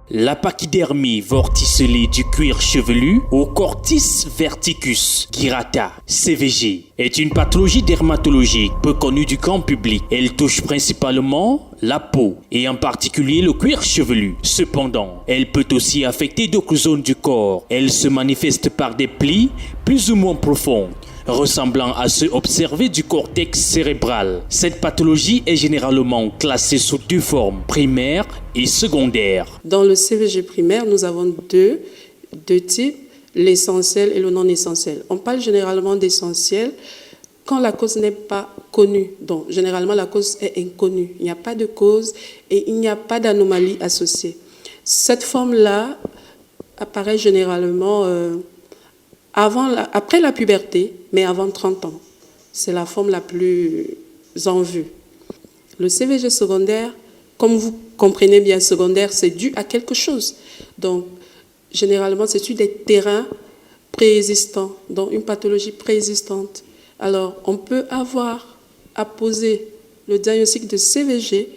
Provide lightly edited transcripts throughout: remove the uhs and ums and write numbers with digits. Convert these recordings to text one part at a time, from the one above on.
La pachydermie vorticellée du cuir chevelu ou Cortis verticus gyrata, CVG, est une pathologie dermatologique peu connue du grand public. Elle touche principalement la peau et en particulier le cuir chevelu. Cependant, elle peut aussi affecter d'autres zones du corps. Elle se manifeste par des plis plus ou moins profonds, ressemblant à ceux observés du cortex cérébral. Cette pathologie est généralement classée sous deux formes, primaire et secondaire. Dans le CVG primaire, nous avons deux types, l'essentiel et le non essentiel. On parle généralement d'essentiel quand la cause n'est pas connue. Donc, généralement, la cause est inconnue. Il n'y a pas de cause et il n'y a pas d'anomalie associée. Cette forme-là apparaît généralement après la puberté, mais avant 30 ans. C'est la forme la plus en vue. Le CVG secondaire, comme vous comprenez bien, secondaire, c'est dû à quelque chose. Donc, généralement, c'est sur des terrains préexistants, donc une pathologie préexistante. Alors, on peut avoir à poser le diagnostic de CVG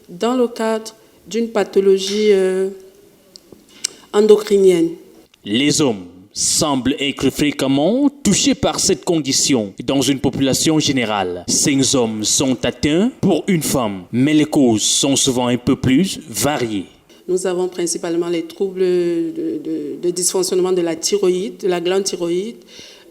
dans le cadre d'une pathologie endocrinienne. Les hommes semblent être fréquemment touchés par cette condition dans une population générale. 5 hommes sont atteints pour une femme, mais les causes sont souvent un peu plus variées. Nous avons principalement les troubles de dysfonctionnement de la thyroïde, de la glande thyroïde,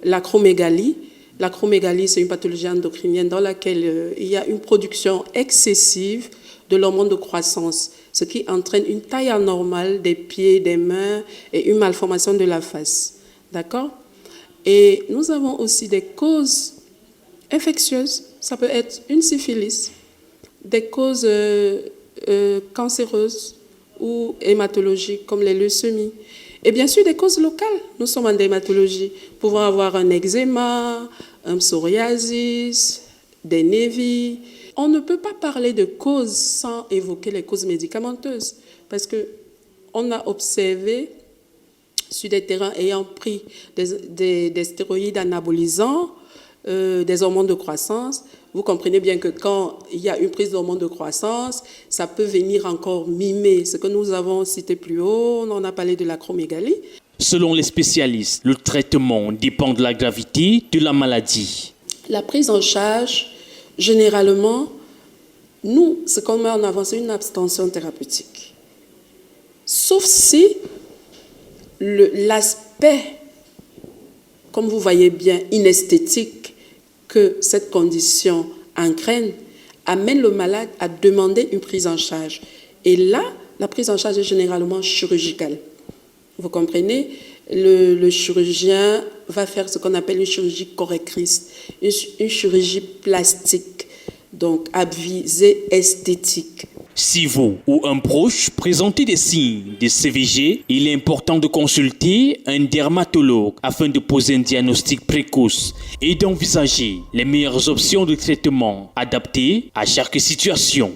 l'acromégalie. L'acromégalie, c'est une pathologie endocrinienne dans laquelle il y a une production excessive de l'hormone de croissance, ce qui entraîne une taille anormale des pieds, des mains et une malformation de la face. D'accord ? Et nous avons aussi des causes infectieuses. Ça peut être une syphilis, des causes cancéreuses ou hématologiques comme les leucémies. Et bien sûr, des causes locales. Nous sommes en dermatologie. Nous pouvons avoir un eczéma, un psoriasis, des névis. On ne peut pas parler de causes sans évoquer les causes médicamenteuses. Parce qu'on a observé sur des terrains ayant pris des stéroïdes anabolisants, des hormones de croissance. Vous comprenez bien que quand il y a une prise d'hormones de croissance, ça peut venir encore mimer ce que nous avons cité plus haut. On a parlé de l'acromégalie. Selon les spécialistes, le traitement dépend de la gravité de la maladie. La prise en charge, généralement, nous, ce qu'on met en avant, c'est une abstention thérapeutique. Sauf si l'aspect, comme vous voyez bien, inesthétique que cette condition entraîne, amène le malade à demander une prise en charge. Et là, la prise en charge est généralement chirurgicale. Vous comprenez ? Le chirurgien va faire ce qu'on appelle une chirurgie correctrice, une chirurgie plastique, donc à visée esthétique. Si vous ou un proche présentez des signes de CVG, il est important de consulter un dermatologue afin de poser un diagnostic précoce et d'envisager les meilleures options de traitement adaptées à chaque situation.